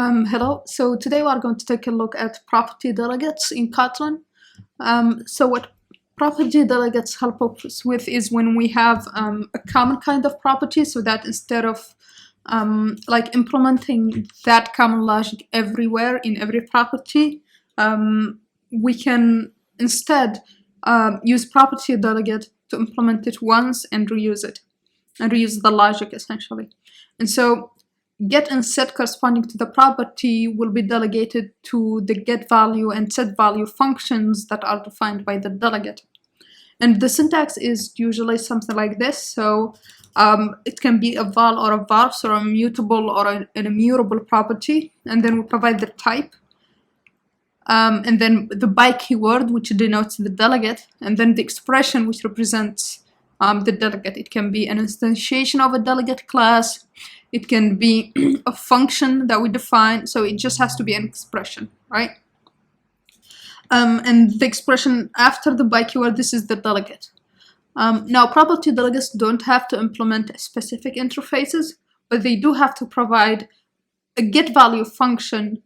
Hello, so today we are going to take a look at property delegates in Kotlin. So what property delegates help us with is when we have a common kind of property, so that instead of like implementing that common logic everywhere in every property, we can instead use property delegate to implement it once and reuse it, and reuse the logic essentially. And so get and set corresponding to the property will be delegated to the get value and set value functions that are defined by the delegate. And the syntax is usually something like this. So it can be a val or a var, so a mutable or an immutable property, and then we provide the type, and then the by keyword, which denotes the delegate, and then the expression, which represents the delegate. It can be an instantiation of a delegate class. It can be a function that we define, so it just has to be an expression, right? And the expression after the by keyword, this is the delegate. Now, property delegates don't have to implement specific interfaces, but they do have to provide a get value function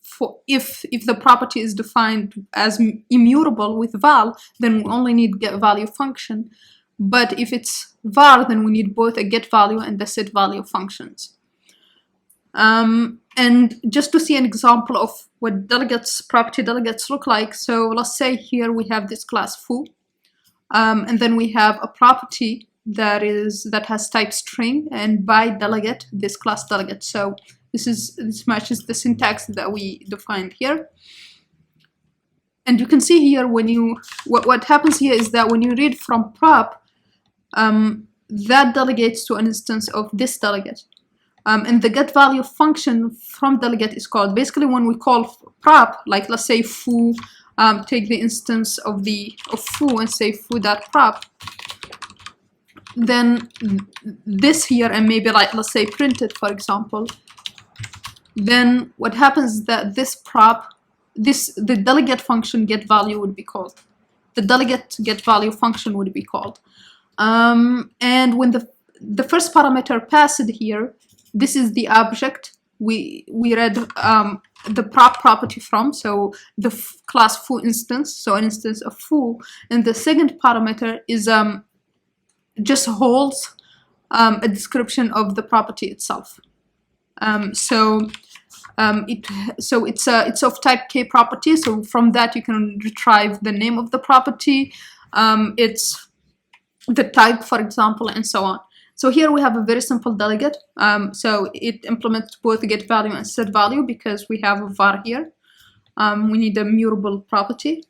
for if the property is defined as immutable with val, then we only need get value function. But if it's var, then we need both a get value and the set value functions. And just to see an example of what property delegates look like, so let's say here we have this class foo, and then we have a property that has type string, and by delegate, this class delegate. So this matches the syntax that we defined here. And you can see here what happens here is that when you read from prop, that delegates to an instance of this delegate. And the get value function from delegate is called, basically when we call prop, like let's say foo, take the instance of foo and say foo.prop, then this here, and maybe like let's say print it, for example, then what happens is that this prop, the delegate function get value would be called. The delegate get value function would be called. And when the first parameter passed here, this is the object we read the prop property from, so the class foo instance, so an instance of foo, and the second parameter is just holds a description of the property itself. So it's of type K property, so from that you can retrieve the name of the property, it's the type, for example, and so on. So here we have a very simple delegate. So it implements both get value and set value because we have a var here. We need a mutable property,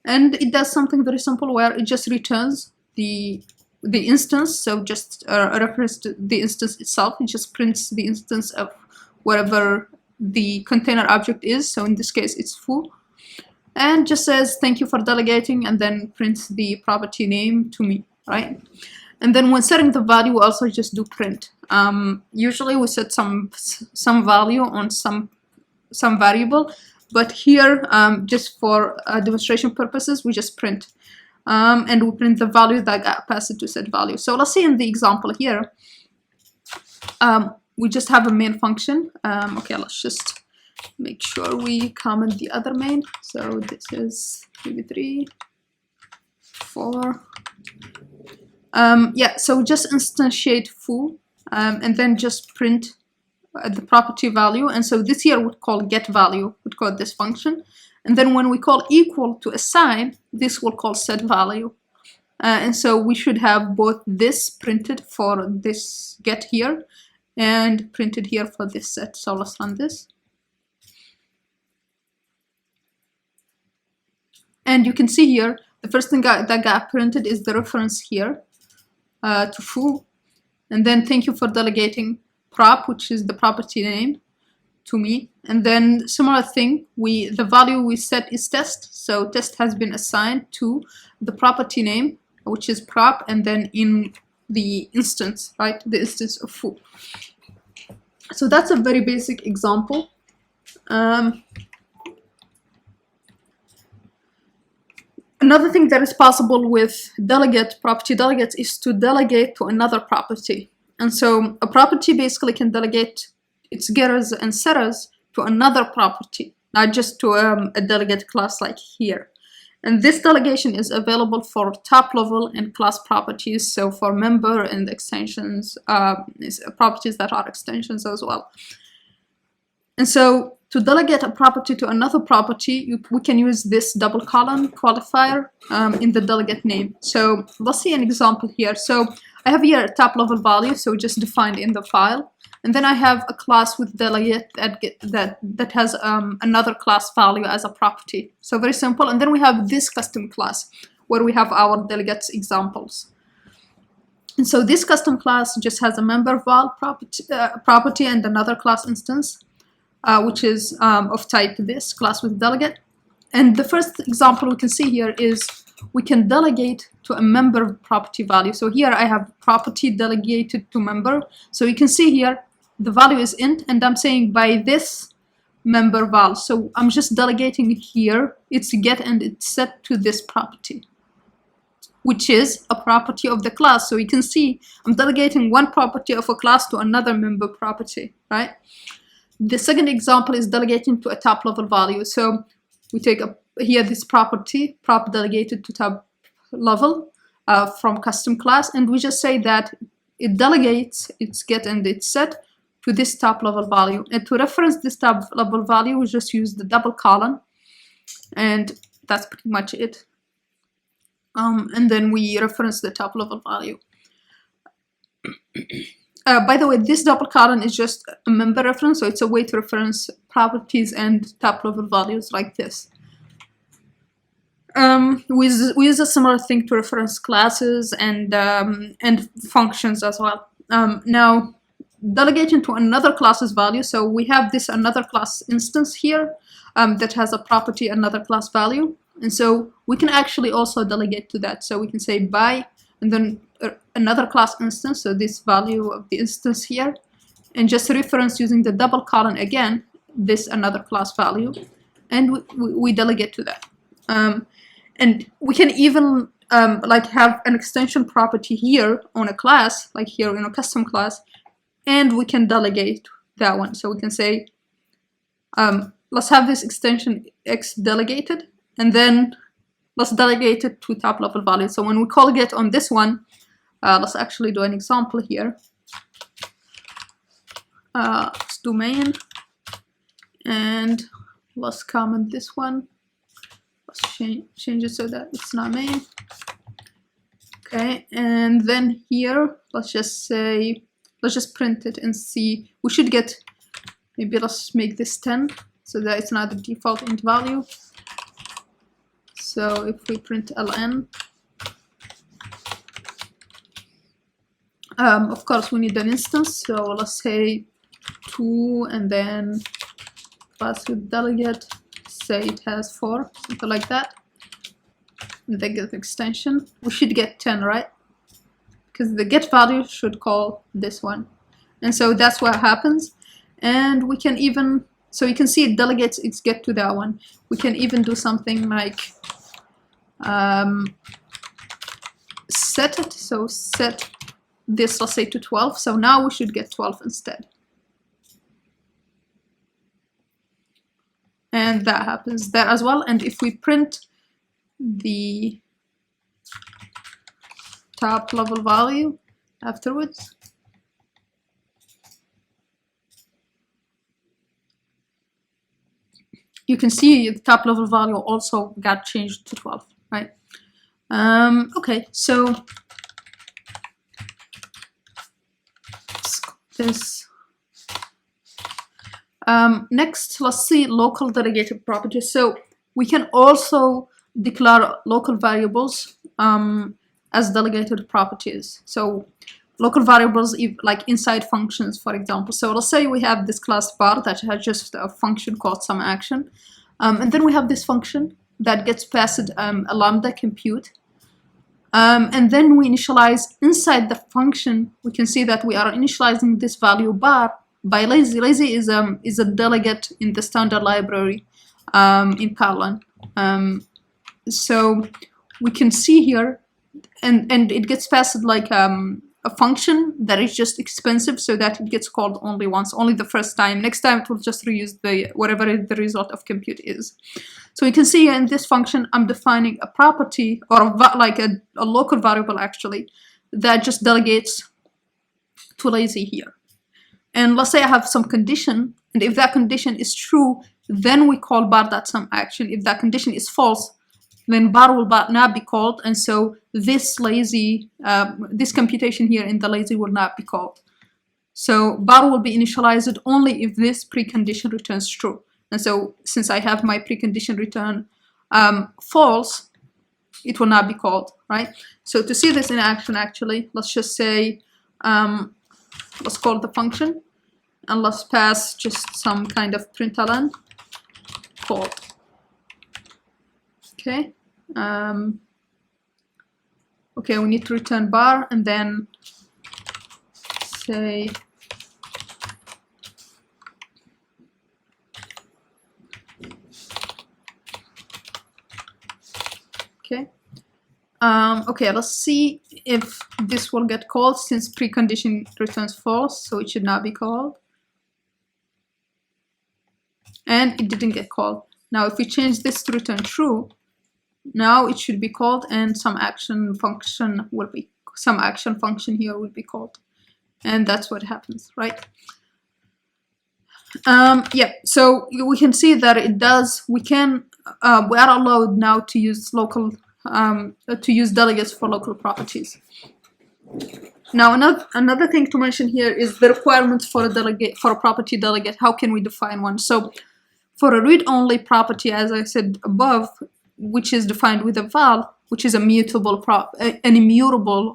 and it does something very simple where it just returns the instance. So just a reference to the instance itself. It just prints the instance of whatever the container object is. So in this case, it's foo, and just says thank you for delegating, and then prints the property name to me, right? And then when setting the value, we also just do print. Usually we set some value on some variable, but here just for demonstration purposes, we just print, and we print the value that got passed to set value. So let's see in the example here, we just have a main function. Okay, let's just make sure we comment the other main. So this is maybe 3, 4. Yeah, so just instantiate foo, and then just print the property value. And so this here would call get value, would call this function. And then when we call equal to assign, this will call set value. And so we should have both this printed for this get here and printed here for this set. So let's run this. And you can see here, the first thing that got printed is the reference here to foo, and then thank you for delegating prop, which is the property name, to me. And then similar thing, the value we set is test, so test has been assigned to the property name, which is prop, and then in the instance, right, the instance of foo. So that's a very basic example. Another thing that is possible with property delegates is to delegate to another property. And so a property basically can delegate its getters and setters to another property, not just to a delegate class like here. And this delegation is available for top level and class properties, so for member and extensions, properties that are extensions as well. And so to delegate a property to another property, we can use this double colon qualifier in the delegate name. So let's see an example here. So I have here a top level value, so just defined in the file. And then I have a class with delegate that has another class value as a property. So very simple. And then we have this custom class where we have our delegates examples. And so this custom class just has a member val property and another class instance, which is of type this class with delegate. And the first example we can see here is we can delegate to a member property value. So here I have property delegated to member. So you can see here the value is int, and I'm saying by this member val. So I'm just delegating here its get and it's set to this property, which is a property of the class. So you can see I'm delegating one property of a class to another member property, right? The second example is delegating to a top level value. So we take here this property, prop delegated to top level from custom class, and we just say that it delegates its get and its set to this top level value. And to reference this top level value, we just use the double colon, and that's pretty much it. And then we reference the top level value. By the way, this double colon is just a member reference, so it's a way to reference properties and top level values like this. We use a similar thing to reference classes and functions as well. Now, delegating to another class's value, so we have this another class instance here that has a property another class value, and so we can actually also delegate to that. So we can say by and then another class instance, so this value of the instance here, and just reference using the double colon again this another class value, and we delegate to that. And we can even like have an extension property here on a class, like here in a custom class, and we can delegate that one. So we can say, let's have this extension x delegated, and then let's delegate it to top level value. So when we call get on this one, let's actually do an example here. Let's do main, and let's comment this one. Let's change it so that it's not main. Okay, and then here, let's just say, let's just print it and see. We should get, maybe let's make this 10 so that it's not the default int value. So if we print ln, of course we need an instance. So let's say 2 and then class with delegate, say it has 4, something like that. And then get the extension. We should get 10, right? Because the get value should call this one. And so that's what happens. And we can even, so you can see it delegates its get to that one. We can even do something like set it. So set this, let's say, to 12. So now we should get 12 instead. And that happens there as well. And if we print the top level value afterwards, you can see the top level value also got changed to 12, right? Okay, so this. Next, let's see local delegated properties. So we can also declare local variables as delegated properties. So local variables like inside functions, for example. So let's say we have this class bar that has just a function called some action. And then we have this function that gets passed a lambda compute. And then we initialize inside the function. We can see that we are initializing this value bar by lazy. Lazy is a delegate in the standard library in Kotlin. So we can see here, and it gets passed like a function that is just expensive, so that it gets called only once, only the first time. Next time it will just reuse the whatever the result of compute is. So you can see in this function I'm defining a property, or a local variable actually, that just delegates to lazy here. And let's say I have some condition, and if that condition is true, then we call bar.SomeAction. If that condition is false, then bar will not be called, and so this lazy, this computation here in the lazy will not be called. So bar will be initialized only if this precondition returns true. And so since I have my precondition return false, it will not be called, right? So to see this in action, actually, let's just say, let's call the function, and let's pass just some kind of println call. Okay. Okay, we need to return bar, and then say okay. Okay, let's see if this will get called, since precondition returns false, so it should not be called. And it didn't get called. Now if we change this to return true, now it should be called, and some action function here will be called, and that's what happens, right? Yeah, so we can see that it does. We are allowed now to use local delegates for local properties. Now another thing to mention here is the requirements for a property delegate. How can we define one? So for a read-only property, as I said above, which is defined with a val, which is an immutable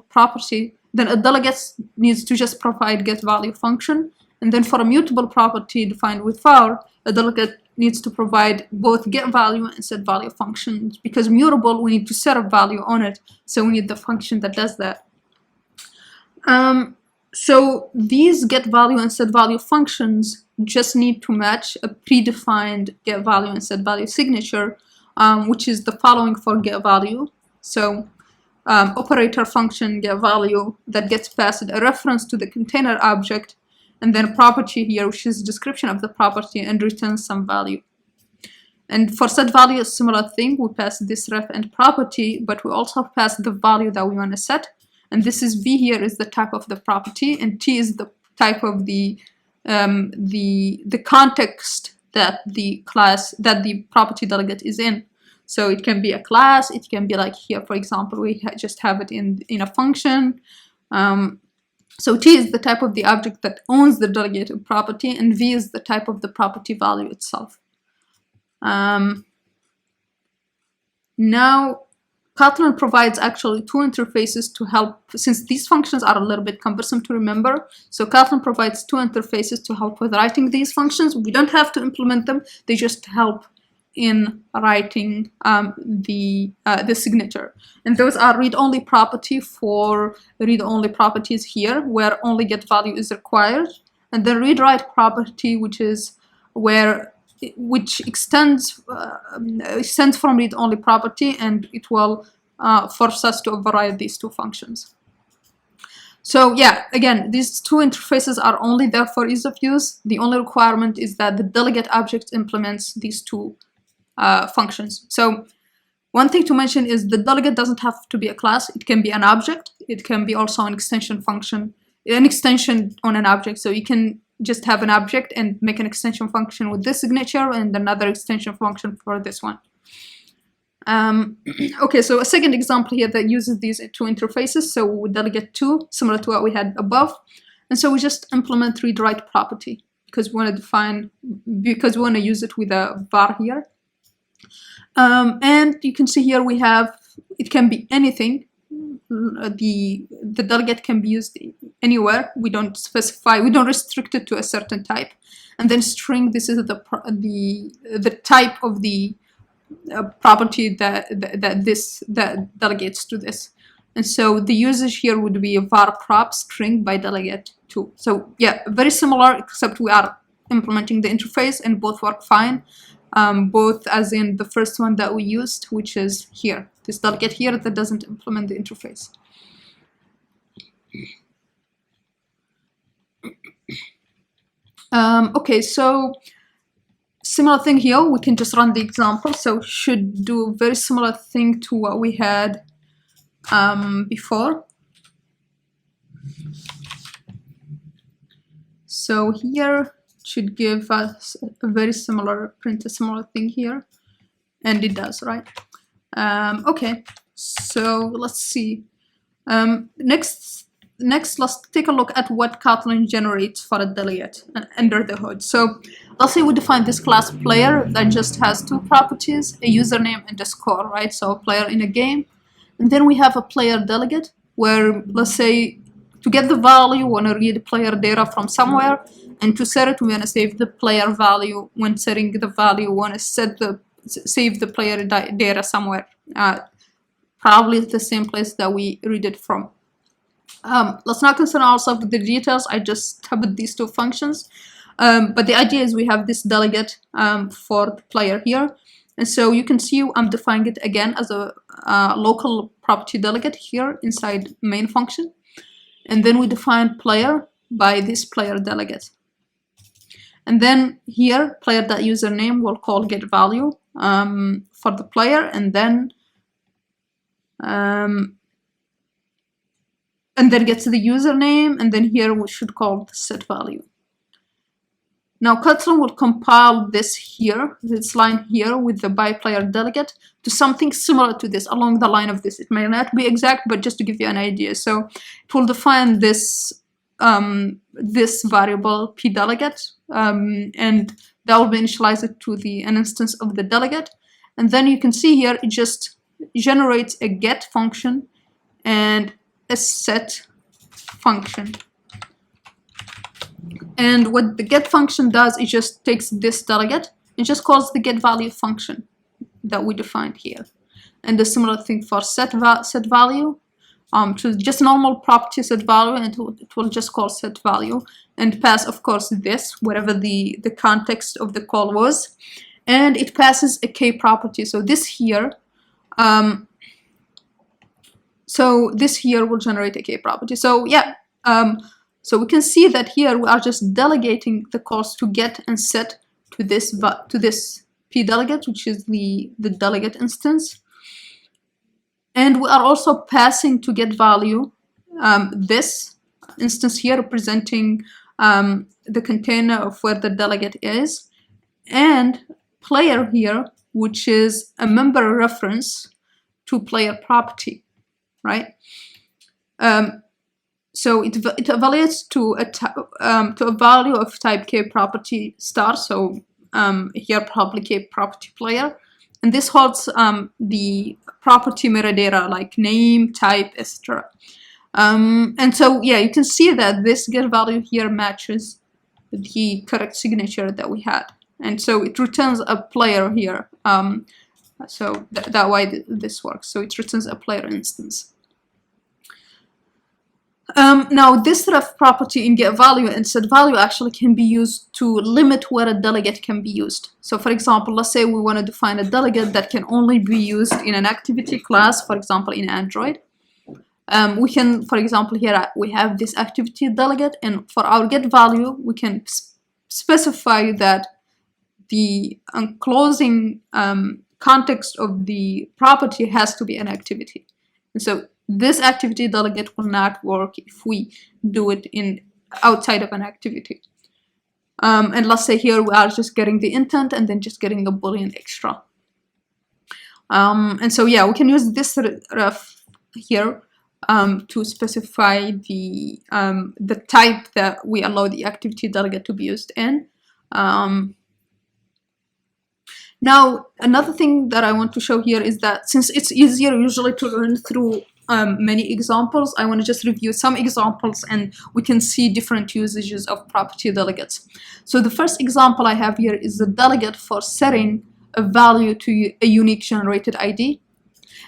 property, then a delegate needs to just provide getValue function. And then for a mutable property defined with var, a delegate needs to provide both getValue and setValue functions. Because mutable, we need to set a value on it, so we need the function that does that. So these getValue and setValue functions just need to match a predefined getValue and setValue signature, which is the following for getValue. So operator function getValue that gets passed a reference to the container object, and then a property here, which is a description of the property, and returns some value. And for setValue, a similar thing. We pass this ref and property, but we also pass the value that we want to set. And this is v here is the type of the property, and t is the type of the context that the property delegate is in. So it can be a class, it can be like here, for example, we just have it in a function. So t is the type of the object that owns the delegated property, and v is the type of the property value itself. Now, Kotlin provides actually two interfaces to help, since these functions are a little bit cumbersome to remember. So Kotlin provides two interfaces to help with writing these functions. We don't have to implement them, they just help in writing the signature. And those are read-only property for read-only properties here, where only getValue is required. And then read-write property, which extends from read-only property, and it will force us to override these two functions. So yeah, again, these two interfaces are only there for ease of use. The only requirement is that the delegate object implements these two functions. So one thing to mention is the delegate doesn't have to be a class. It can be an object. It can be also an extension function, an extension on an object. So you can just have an object and make an extension function with this signature and another extension function for this one. Okay, so a second example here that uses these two interfaces. So with delegate 2, similar to what we had above. And so we just implement read-write property because we want to use it with a var here. And you can see here we have, it can be anything. The delegate can be used anywhere. We don't specify, we don't restrict it to a certain type. And then string, this is the type of the property that delegates to this. And so the usage here would be a var prop string by delegate 2. So yeah, very similar, except we are implementing the interface, and both work fine. Both as in the first one that we used, which is here, this delegate here that doesn't implement the interface. Okay, so similar thing here, we can just run the example. So should do a very similar thing to what we had before. So here should give us a very similar, print a similar thing here, and it does, right? Okay, so let's see. Next, let's take a look at what Kotlin generates for a delegate under the hood. So let's say we define this class player that just has two properties, a username and a score, right? So a player in a game. And then we have a player delegate where, let's say, to get the value, we want to read player data from somewhere, and to set it, we want to save the player value. When setting the value, we want to save the player data somewhere, probably the same place that we read it from. Let's not concern ourselves with the details. I just tabbed these two functions, but the idea is we have this delegate for the player here. And so you can see I'm defining it again as a local property delegate here inside main function. And then we define player by this player delegate. And then here, player.username will call get value for the player, and then gets the username, and then here we should call the set value. Now Kotlin will compile this here, this line here with the by player delegate to something similar to this, along the line of this. It may not be exact, but just to give you an idea. So it will define this this variable p delegate, and that will be initialized to an instance of the delegate. And then you can see here it just generates a get function and a set function. And what the get function does, it just takes this delegate and just calls the get value function that we defined here. And the similar thing for set value, so just normal property set value, and it will just call set value and pass, of course, this, whatever the context of the call was. And it passes a k property. So this here, will generate a k property. So yeah, so we can see that here we are just delegating the calls to get and set to this p delegate, which is the delegate instance. And we are also passing to get value this instance here representing the container of where the delegate is, and player here, which is a member reference to player property, right? So it evaluates to a value of type k property star. So here probably k property player, and this holds the property metadata like name, type, etc. And so yeah, you can see that this get value here matches the correct signature that we had, and so it returns a player here. So that way this works. So it returns a player instance. Now this ref property in get value and set value actually can be used to limit where a delegate can be used. So for example, let's say we want to define a delegate that can only be used in an activity class, for example, in Android. We can, for example, here we have this activity delegate, and for our get value, we can specify that the enclosing context of the property has to be an activity. And so this activity delegate will not work if we do it outside of an activity. And let's say here we are just getting the intent and then just getting a boolean extra. And so yeah, we can use this ref here to specify the type that we allow the activity delegate to be used in. Now, another thing that I want to show here is that since it's easier usually to learn through many examples, I want to just review some examples and we can see different usages of property delegates. So the first example I have here is the delegate for setting a value to a unique generated ID.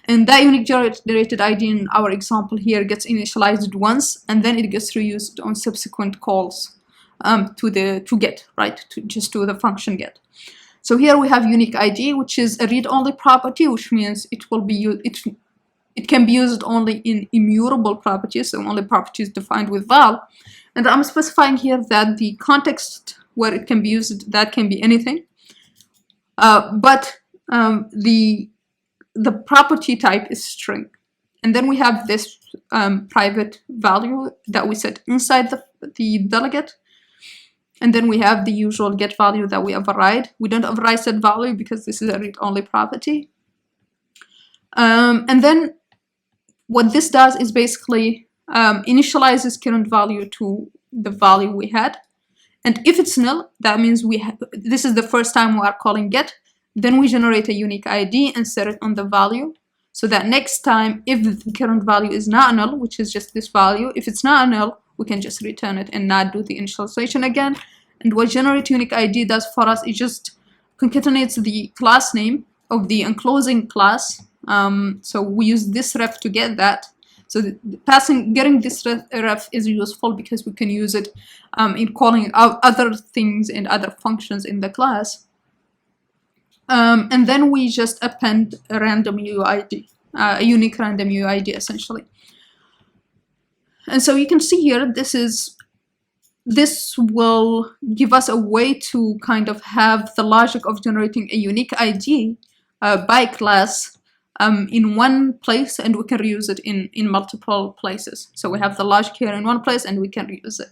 And that unique generated ID in our example here gets initialized once, and then it gets reused on subsequent calls to get, right, just to the function get. So here we have unique ID, which is a read-only property, which means it will be used. It can be used only in immutable properties, so only properties defined with val. And I'm specifying here that the context where it can be used, that can be anything. But the property type is string. And then we have this private value that we set inside the delegate. And then we have the usual get value that we override. We don't override set value because this is a read-only property. And then what this does is basically initializes current value to the value we had. And if it's null, that means this is the first time we are calling get. Then we generate a unique ID and set it on the value. So that next time, if the current value is not null, which is just this value, if it's not null, we can just return it and not do the initialization again. And what generate unique ID does for us is just concatenates the class name of the enclosing class. So we use this ref to get that. So getting this ref is useful because we can use it in calling out other things and other functions in the class. And then we just append a random UID, a unique random UID essentially. And so you can see here, this will give us a way to kind of have the logic of generating a unique ID by class in one place, and we can reuse it in multiple places. So we have the logic here in one place and we can reuse it.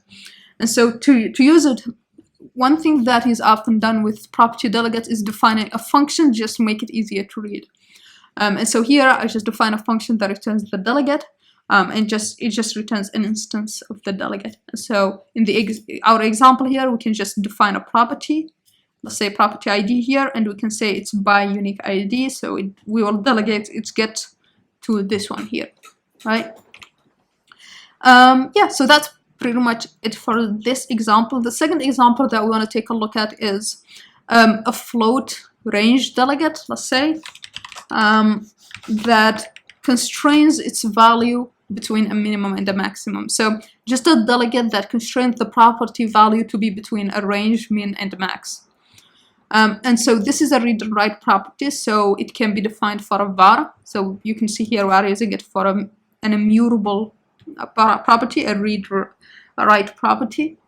And so to use it, one thing that is often done with property delegates is defining a function just to make it easier to read. And so here I just define a function that returns the delegate, and it just returns an instance of the delegate. And so in our example here, we can just define a property. Let's say property ID here, and we can say it's by unique ID. So we will delegate its get to this one here, right? Yeah, so that's pretty much it for this example. The second example that we want to take a look at is a float range delegate, let's say, that constrains its value between a minimum and a maximum. So just a delegate that constrains the property value to be between a range, min, and max. And so this is a read and write property, so it can be defined for a var. So you can see here we are using it for an immutable property, a read write property.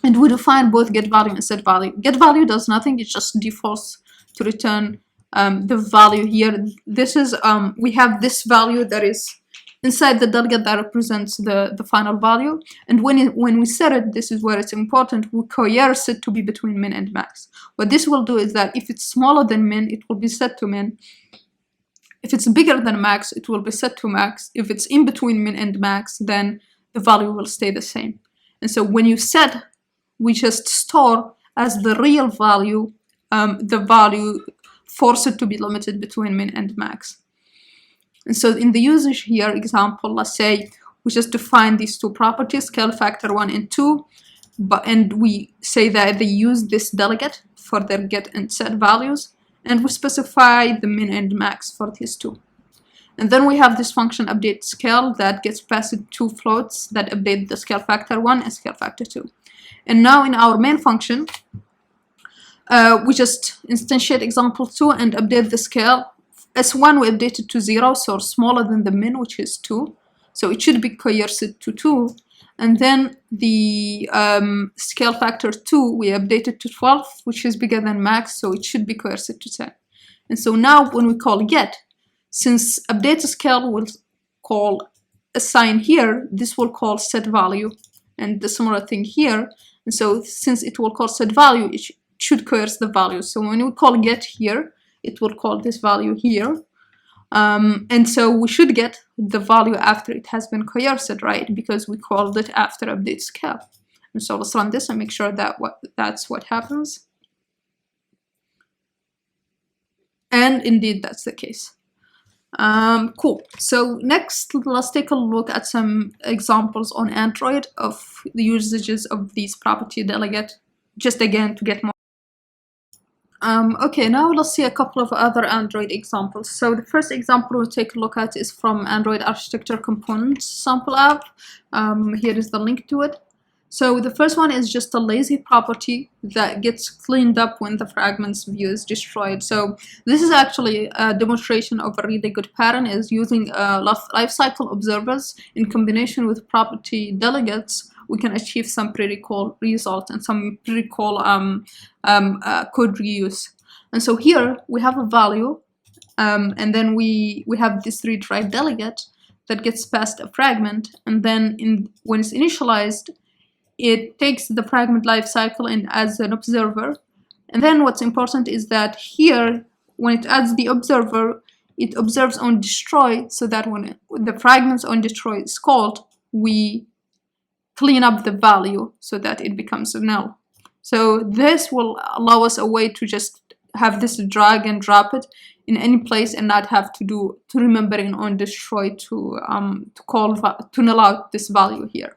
And we define both get value and set value. Get value does nothing, it just defaults to return the value here. This is we have this value that is inside the delegate that represents the final value, and when we set it, this is where it's important, we coerce it to be between min and max. What this will do is that if it's smaller than min, it will be set to min. If it's bigger than max, it will be set to max. If it's in between min and max, then the value will stay the same. And so when you set, we just store as the real value the value, force it to be limited between min and max. And so in the usage here example, let's say we just define these two properties, scale factor 1 and 2, and we say that they use this delegate for their get and set values, and we specify the min and max for these two. And then we have this function update scale that gets passed two floats that update the scale factor 1 and scale factor 2. And now in our main function, we just instantiate example 2 and update the scale. S1 we update it to 0, so smaller than the min, which is 2. So it should be coerced to 2. And then the scale factor 2 we update it to 12, which is bigger than max, so it should be coerced to 10. And so now when we call get, since update scale will call assign here, this will call set value, and the similar thing here. And so since it will call set value, it should coerce the value. So when we call get here, it will call this value here. And so we should get the value after it has been coerced, right? Because we called it after update scale. And so let's run this and make sure that that's what happens. And indeed, that's the case. Cool. So next, let's take a look at some examples on Android of the usages of these property delegate, just again to get more. Okay, now let's see a couple of other Android examples. So the first example we'll take a look at is from Android Architecture Components sample app. Here is the link to it. So the first one is just a lazy property that gets cleaned up when the fragments view is destroyed. So this is actually a demonstration of a really good pattern, is using lifecycle observers in combination with property delegates. we can achieve some pretty cool results and some pretty cool code reuse. And so here we have a value, and then we have this read write delegate that gets passed a fragment, and then when it's initialized, it takes the fragment lifecycle and adds an observer. And then what's important is that here, when it adds the observer, it observes on destroy, so that when the fragments on destroy is called, we clean up the value so that it becomes null. So this will allow us a way to just have this drag and drop it in any place and not have to remembering on destroy to null out this value here.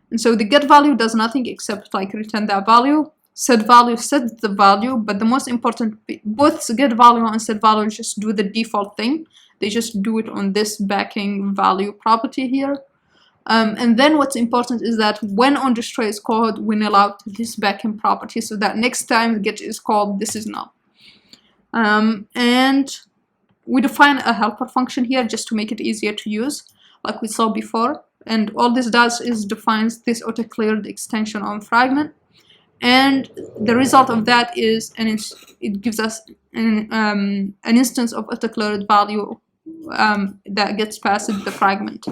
And so the get value does nothing except like return that value. Set value sets the value, but the most important, both get value and set value just do the default thing. They just do it on this backing value property here. And then what's important is that when on destroy is called, we null out this backing property, so that next time get is called, this is null. And we define a helper function here just to make it easier to use, like we saw before. And all this does is defines this auto-cleared extension on fragment. And the result of that is, it gives us an instance of auto-cleared value that gets passed the fragment.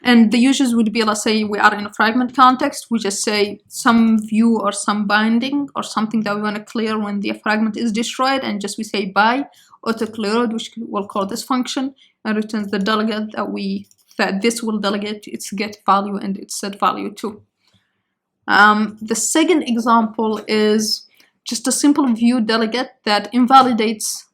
And the uses would be, let's say we are in a fragment context, we just say some view or some binding or something that we want to clear when the fragment is destroyed, and just we say by auto-cleared, which we'll call this function, and returns the delegate that this will delegate its get value and its set value too. The second example is just a simple view delegate that invalidates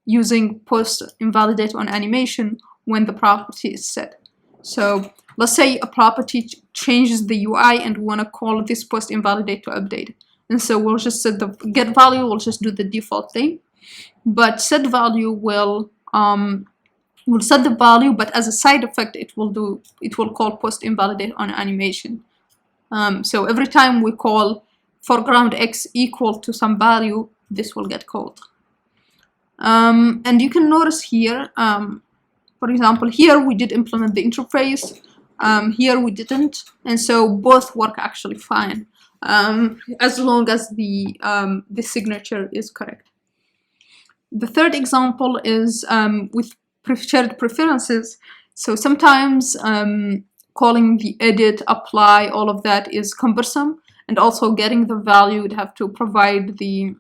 using post invalidate on animation when the property is set. So let's say a property changes the UI and we want to call this post invalidate to update. And so we'll just set the get value, we'll just do the default thing. But set value will set the value, but as a side effect, it will call post invalidate on animation. So every time we call foreground x equal to some value, this will get called. And you can notice here, for example, here we did implement the interface, here we didn't, and so both work actually fine, as long as the signature is correct. The third example is with shared preferences. So sometimes calling the edit, apply, all of that is cumbersome, and also getting the value, you'd have to provide the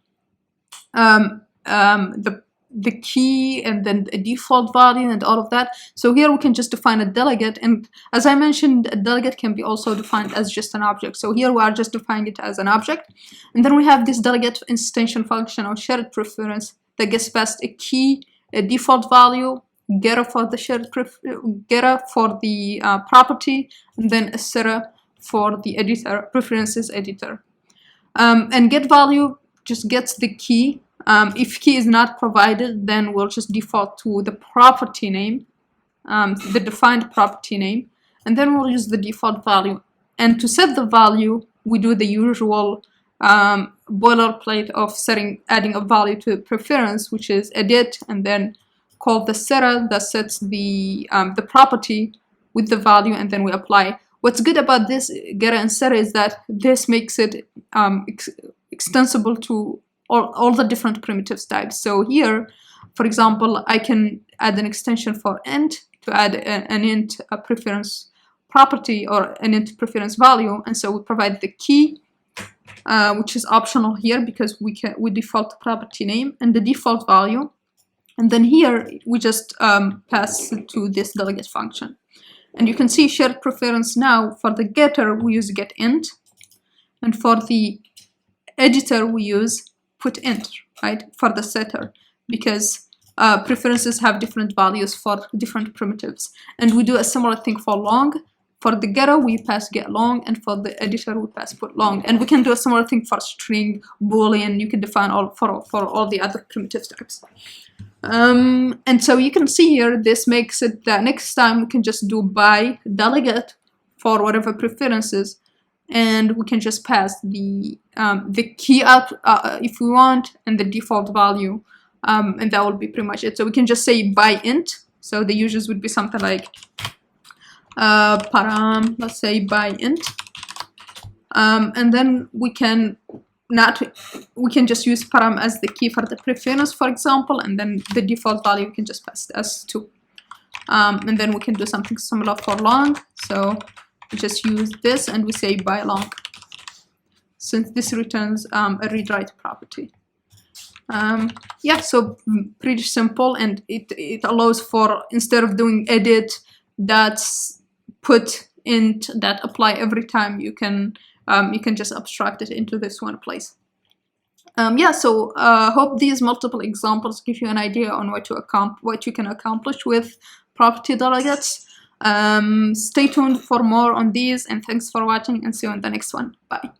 key and then a default value and all of that. So here we can just define a delegate, and as I mentioned, a delegate can be also defined as just an object. So here we are just defining it as an object, and then we have this delegate instantiation function or shared preference that gets passed a key, a default value, getter for the property, and then a setter for the editor, preferences editor. And get value just gets the key. If key is not provided, then we'll just default to the property name, the defined property name, and then we'll use the default value. And to set the value, we do the usual boilerplate of adding a value to the preference, which is edit, and then call the setter that sets the property with the value, and then we apply. What's good about this getter and setter is that this makes it extensible to all the different primitives types. So here, for example, I can add an extension for int to add an int preference property or an int preference value, and so we provide the key, which is optional here because we default the property name and the default value, and then here we just pass it to this delegate function. And you can see shared preference now. For the getter we use get int, and for the editor we use put int, right, for the setter, because preferences have different values for different primitives. And we do a similar thing for long. For the getter we pass get long, and for the editor we pass put long. And we can do a similar thing for string, boolean. You can define for all the other primitive types. And so you can see here, this makes it that next time we can just do by delegate for whatever preferences, and we can just pass the key up if we want, and the default value, and that will be pretty much it. So we can just say by int. So the users would be something like param, let's say by int, and then we can just use param as the key for the preference, for example, and then the default value we can just pass as 2. And then we can do something similar for long. So we just use this and we say by long, since this returns a read-write property. Yeah, so pretty simple, and it allows for, instead of doing edit, that's put int, that apply every time, you can just abstract it into this one place. Yeah, so hope these multiple examples give you an idea on what you can accomplish with property delegates. Stay tuned for more on these, and thanks for watching, and see you in the next one. Bye.